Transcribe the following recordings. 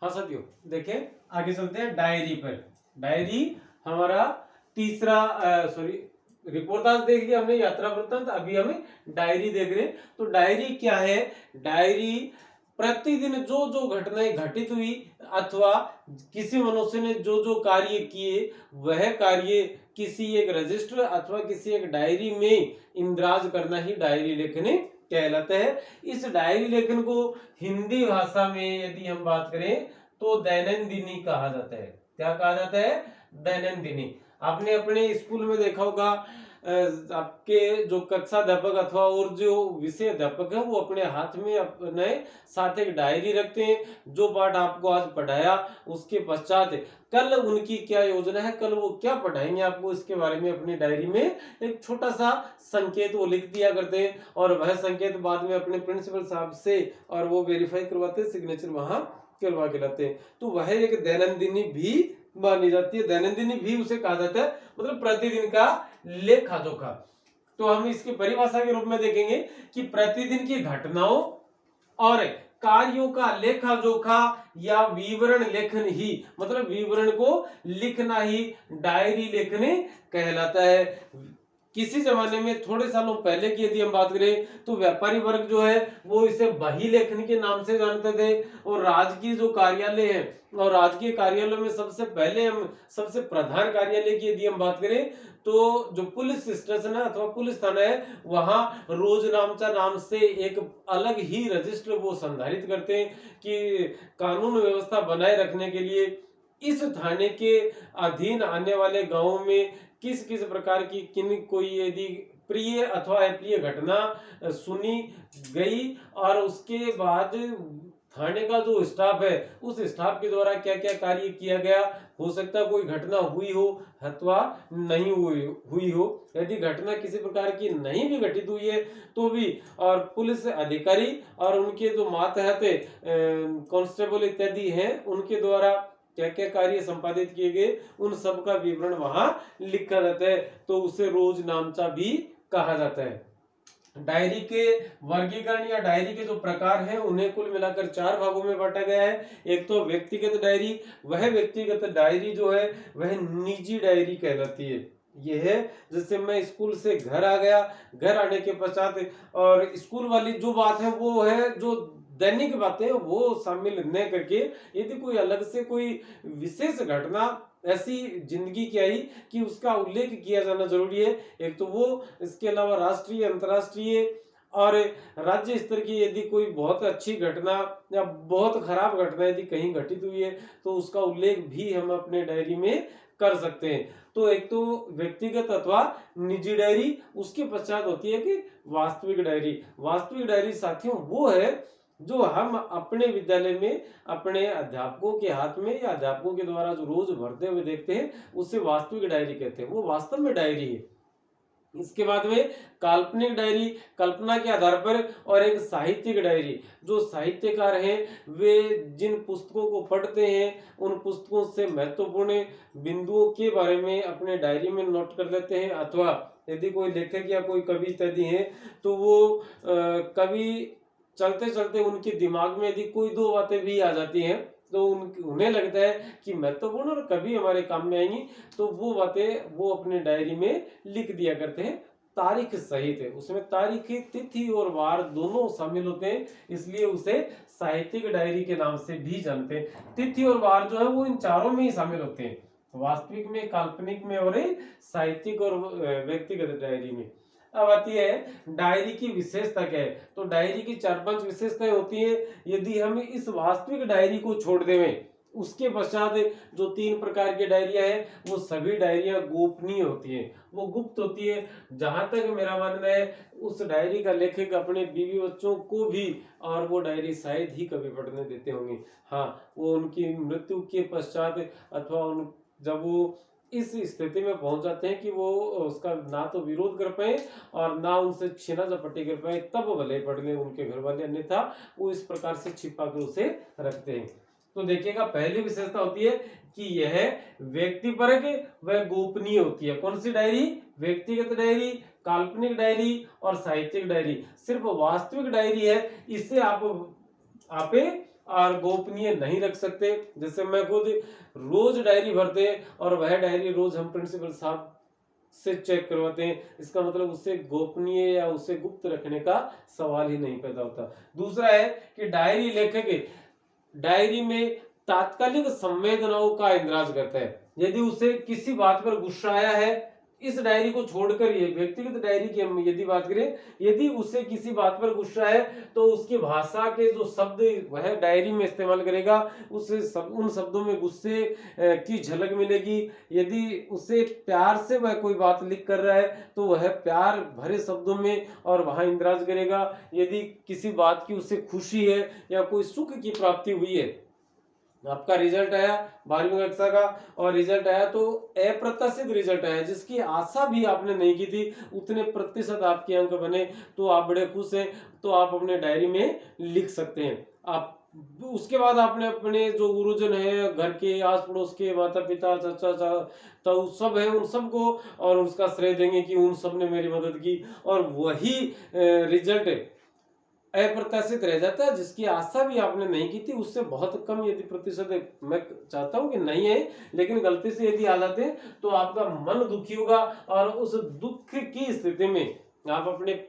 हाँ साथियों, देखें आगे चलते हैं डायरी पर। डायरी हमारा तीसरा सॉरी, रिपोर्ट आज देख लिया हमने, यात्रा वृत्तांत। अभी हमें डायरी देख रहे हैं। तो डायरी क्या है? डायरी प्रतिदिन जो जो घटनाएं घटित हुई अथवा किसी मनुष्य ने जो जो कार्य किए, वह कार्य किसी एक रजिस्टर अथवा किसी एक डायरी में इंद्राज करना ही डायरी लेखन कहलाता है। इस डायरी लेखन को हिंदी भाषा में यदि हम बात करें तो दैनंदिनी कहा जाता है। क्या कहा जाता है? दैनंदिनी। आपने अपने स्कूल में देखा होगा, आपके जो कक्षा अध्यापक अथवा और जो विषय अध्यापक है वो अपने हाथ में अपने साथ एक डायरी रखते हैं। जो पाठ आपको आज पढ़ाया उसके पश्चात कल उनकी क्या योजना है, कल वो क्या पढ़ाएंगे आपको, इसके बारे में अपनी डायरी में एक छोटा सा संकेत वो लिख दिया करते हैं। और वह संकेत बाद में अपने प्रिंसिपल साहब से और वो वेरीफाई करवाते हैं, सिग्नेचर वहां करवा के लाते हैं। तो वह एक दैनंदिनी भी मानी जाती है। दैनंदिनी भी उसे कहा जाता है, मतलब प्रतिदिन का लेखा जोखा। तो हम इसकी परिभाषा के रूप में देखेंगे कि प्रतिदिन की घटनाओं और कार्यों का लेखा जोखा या विवरण लेखन ही, मतलब विवरण को लिखना ही डायरी लेखन कहलाता है। किसी जमाने में थोड़े सालों पहले की यदि हम बात करें तो व्यापारी वर्ग जो है वो इसे बही लेखन के नाम से जानते थे। और राजकीय जो कार्यालय है, और राजकीय कार्यालय में सबसे पहले हम सबसे प्रधान कार्यालय की यदि हम बात करें तो जो पुलिस स्टेशन है अथवा पुलिस थाना है, वहां रोजनामचा नाम से एक अलग ही रजिस्टर वो संधारित करते हैं कि कानून व्यवस्था बनाए रखने के लिए इस थाने के अधीन आने वाले गांवों में किस किस प्रकार की किन कोई यदि प्रिय अथवा अप्रिय घटना सुनी गई और उसके बाद थाने का जो स्टाफ है उस स्टाफ के द्वारा क्या क्या कार्य किया गया, हो सकता है कोई घटना हुई हो अथवा नहीं हुई हो। यदि घटना किसी प्रकार की नहीं भी घटित हुई है तो भी, और पुलिस अधिकारी और उनके जो मातहत कांस्टेबल इत्यादि हैं उनके द्वारा क्या क्या कार्य संपादित किए गए, उन सब का विवरण वहां लिखा जाता है। तो उसे रोजनामचा भी कहा जाता है। डायरी के वर्गीकरण या डायरी के जो प्रकार हैं उन्हें कुल मिलाकर 4 भागों में बांटा गया है। एक तो व्यक्तिगत डायरी। वह व्यक्तिगत डायरी जो है वह निजी डायरी कहलाती है। यह है जैसे मैं स्कूल से घर आ गया, घर आने के पश्चात और स्कूल वाली जो बात है वो है जो दैनिक बातें वो शामिल न करके यदि कोई अलग से कोई विशेष घटना ऐसी जिंदगी की आई कि उसका उल्लेख किया जाना जरूरी है, एक तो वो। इसके अलावा राष्ट्रीय, अंतर्राष्ट्रीय और राज्य स्तर की यदि कोई बहुत अच्छी घटना या बहुत खराब घटना यदि कहीं घटित हुई है तो उसका उल्लेख भी हम अपने डायरी में कर सकते हैं। तो एक तो व्यक्तिगत अथवा निजी डायरी, उसके पश्चात होती है कि वास्तविक डायरी। वास्तविक डायरी साथियों वो है जो हम अपने विद्यालय में अपने अध्यापकों के हाथ में या अध्यापकों के द्वारा जो रोज भरते हुए देखते हैं उसे वास्तविक डायरी कहते हैं। वो वास्तव में डायरी है। इसके बाद में काल्पनिक डायरी, कल्पना के आधार पर, और एक साहित्यिक डायरी। जो साहित्यकार हैं वे जिन पुस्तकों को पढ़ते हैं उन पुस्तकों से महत्वपूर्ण बिंदुओं के बारे में अपने डायरी में नोट कर लेते हैं। अथवा यदि कोई लेखक या कोई कवि इत्यादि है तो वो कवि चलते चलते उनके दिमाग में यदि कोई दो बातें भी आ जाती हैं तो उन्हें लगता है कि महत्वपूर्ण और कभी हमारे काम में आएंगी, तो वो बातें वो अपने डायरी में लिख दिया करते हैं तारीख सहित है। उसमें तारीख, तिथि और वार दोनों शामिल होते हैं, इसलिए उसे साहित्यिक डायरी के नाम से भी जानते हैं। तिथि और वार जो है वो इन चारों में ही शामिल होते हैं, वास्तविक में, काल्पनिक में और साहित्यिक और व्यक्तिगत डायरी में। अब आती है डायरी की विशेषता क्या है। तो डायरी की 4-5 विशेषताएं होती है। यदि हम इस वास्तविक डायरी को छोड़ दें उसके पश्चात जो 3 प्रकार की डायरियां हैं वो सभी डायरियां गोपनीय होती हैं, वो गुप्त होती है। जहां तक मेरा मानना है उस डायरी का लेखक अपने बीवी बच्चों को भी और वो डायरी शायद ही कभी पढ़ने देते होंगे। हाँ, वो उनकी मृत्यु के पश्चात अथवा उन जब वो इस स्थिति में पहुंच जाते हैं कि वो उसका ना तो विरोध कर पाए और ना उनसे छीना झपटी कर पाए, तब भले पढ़ ले उनके घर वाले, अन्यथा वो इस प्रकार से छिपा कर उसे रखते हैं। तो देखिएगा पहली विशेषता होती है कि यह व्यक्तिपरक व गोपनीय होती है। कौन सी डायरी? व्यक्तिगत डायरी, काल्पनिक डायरी और साहित्यिक डायरी। सिर्फ वास्तविक डायरी है इससे आप और गोपनीय नहीं रख सकते। जैसे मैं खुद रोज डायरी भरते हैं और वह डायरी रोज हम प्रिंसिपल साहब से चेक करवाते हैं, इसका मतलब उससे गोपनीय या उसे गुप्त रखने का सवाल ही नहीं पैदा होता। दूसरा है कि डायरी लेखक डायरी में तात्कालिक संवेदनाओं का इंद्राज करता है। यदि उसे किसी बात पर गुस्सा आया है, इस डायरी को छोड़कर ये व्यक्तिगत डायरी की हम यदि बात करें, यदि उसे किसी बात पर गुस्सा है तो उसकी भाषा के जो शब्द वह डायरी में इस्तेमाल करेगा, उन शब्दों में गुस्से की झलक मिलेगी। यदि उसे प्यार से वह कोई बात लिख कर रहा है तो वह प्यार भरे शब्दों में और वहां इंद्राज करेगा। यदि किसी बात की उसे खुशी है या कोई सुख की प्राप्ति हुई है, आपका रिजल्ट आया 12वीं कक्षा का और रिजल्ट आया तो अप्रत्याशित रिजल्ट आया, जिसकी आशा भी आपने नहीं की थी, उतने प्रतिशत आपके अंक बने तो आप बड़े खुश हैं, तो आप अपने डायरी में लिख सकते हैं। आप उसके बाद आपने अपने जो गुरुजन है, घर के आस पड़ोस के माता पिता चाचा तो सब है, उन सबको और उसका श्रेय देंगे कि उन सब ने मेरी मदद की, और वही रिजल्ट अप्रत्याशित रह जाता है जिसकी आशा भी आपने नहीं की थी, उससे बहुत कम यदि प्रतिशत है, मैं चाहता हूं कि नहीं है, लेकिन गलती से यदि आ जाते हैं तो आपका मन दुखी होगा। और उस दुख की स्थिति में आप अपने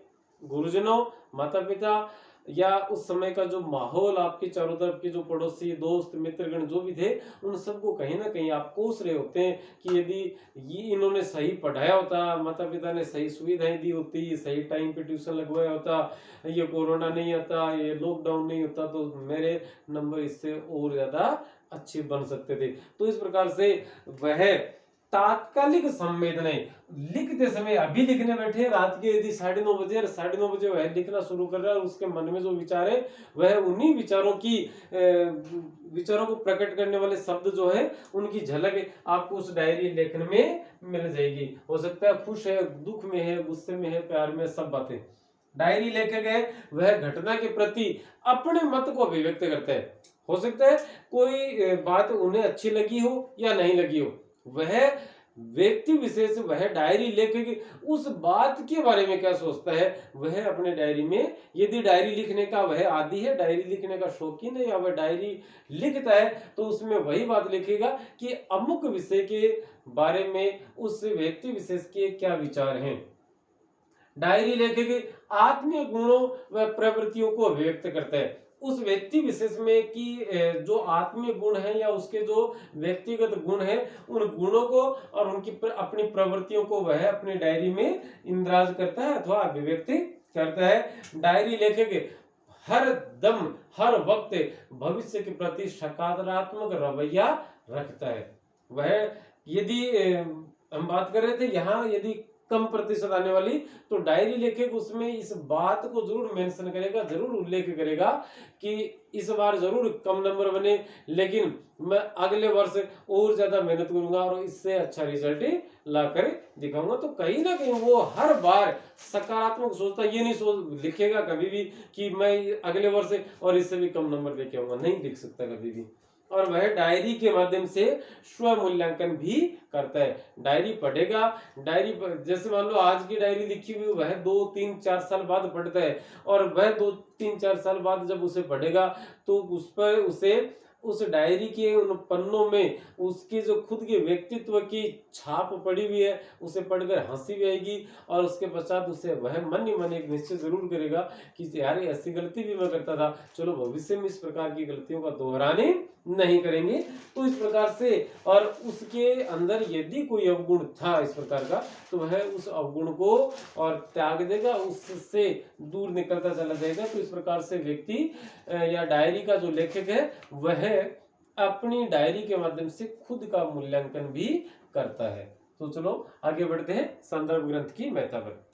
गुरुजनों, माता पिता या उस समय का जो माहौल, आपके चारों तरफ के जो पड़ोसी, दोस्त, मित्रगण जो भी थे, उन सबको कहीं ना कहीं आप कोस रहे होते हैं कि यदि ये इन्होंने सही पढ़ाया होता, माता पिता ने सही सुविधाएं दी होती, सही टाइम पे ट्यूशन लगवाया होता, ये कोरोना नहीं आता, ये लॉकडाउन नहीं होता, तो मेरे नंबर इससे और ज्यादा अच्छे बन सकते थे। तो इस प्रकार से वह तात्कालिक संवेदनाएं लिखते समय, अभी लिखने बैठे रात के यदि 9:30 बजे और 9:30 बजे वह लिखना शुरू कर रहा है और उसके मन में जो विचार है वह उन्हीं विचारों को प्रकट करने वाले शब्द जो है उनकी झलक आपको उस डायरी लेखन में मिल जाएगी। हो सकता है खुश है, दुख में है, गुस्से में है, प्यार में, सब बातें। डायरी लेखक है वह घटना के प्रति अपने मत को अभिव्यक्त करता है। हो सकता है कोई बात उन्हें अच्छी लगी हो या नहीं लगी हो, वह व्यक्ति विशेष, वह डायरी लेखक उस बात के बारे में क्या सोचता है, वह अपने डायरी में, यदि डायरी लिखने का वह आदी है, डायरी लिखने का शौकीन है या वह डायरी लिखता है, तो उसमें वही बात लिखेगा कि अमुक विषय के बारे में उस व्यक्ति विशेष के क्या विचार हैं। डायरी लेखक आत्मीय गुणों व प्रवृत्तियों को अभिव्यक्त करता है। उस व्यक्ति विशेष में की जो आत्मीय गुण है या उसके जो व्यक्तिगत गुण है, उन गुणों को और उनकी अपनी प्रवृत्तियों को वह अपनी डायरी में इंद्राज करता है अथवा अभिव्यक्त करता है। डायरी लेखक हर दम, हर वक्त भविष्य के प्रति सकारात्मक रवैया रखता है। वह यदि हम बात कर रहे थे यहाँ, यदि कम प्रतिशत आने वाली, तो डायरी लेखक उसमें इस बात को जरूर मेंशन करेगा, जरूर उल्लेख करेगा कि इस बार जरूर कम नंबर बने, लेकिन मैं अगले वर्ष और ज्यादा मेहनत करूंगा और इससे अच्छा रिजल्ट लाकर दिखाऊंगा। तो कहीं ना कहीं वो हर बार सकारात्मक सोचता, ये नहीं सोच लिखेगा कभी भी कि मैं अगले वर्ष और इससे भी कम नंबर लेके आऊंगा, नहीं लिख सकता कभी भी। और वह डायरी के माध्यम से स्व मूल्यांकन भी करता है। डायरी पढ़ेगा, डायरी जैसे मान लो आज की डायरी लिखी हुई वह 2, 3, 4 साल बाद पढ़ता है, और वह 2, 3, 4 साल बाद जब उसे पढ़ेगा तो उस पर उसे उस डायरी के उन पन्नों में उसके जो खुद के व्यक्तित्व की छाप पड़ी हुई है, उसे पढ़कर हंसी भी आएगी, और उसके पश्चात उसे वह मन ही मन एक निश्चय जरूर करेगा कि यार ऐसी गलती भी मैं करता था, चलो भविष्य में इस प्रकार की गलतियों का दोहराने नहीं करेंगे। तो इस प्रकार से, और उसके अंदर यदि कोई अवगुण था इस प्रकार का, तो वह उस अवगुण को और त्याग देगा, उससे दूर निकलता चला जाएगा। तो इस प्रकार से व्यक्ति या डायरी का जो लेखक है वह अपनी डायरी के माध्यम से खुद का मूल्यांकन भी करता है। तो चलो आगे बढ़ते हैं संदर्भ ग्रंथ की महत्ता पर।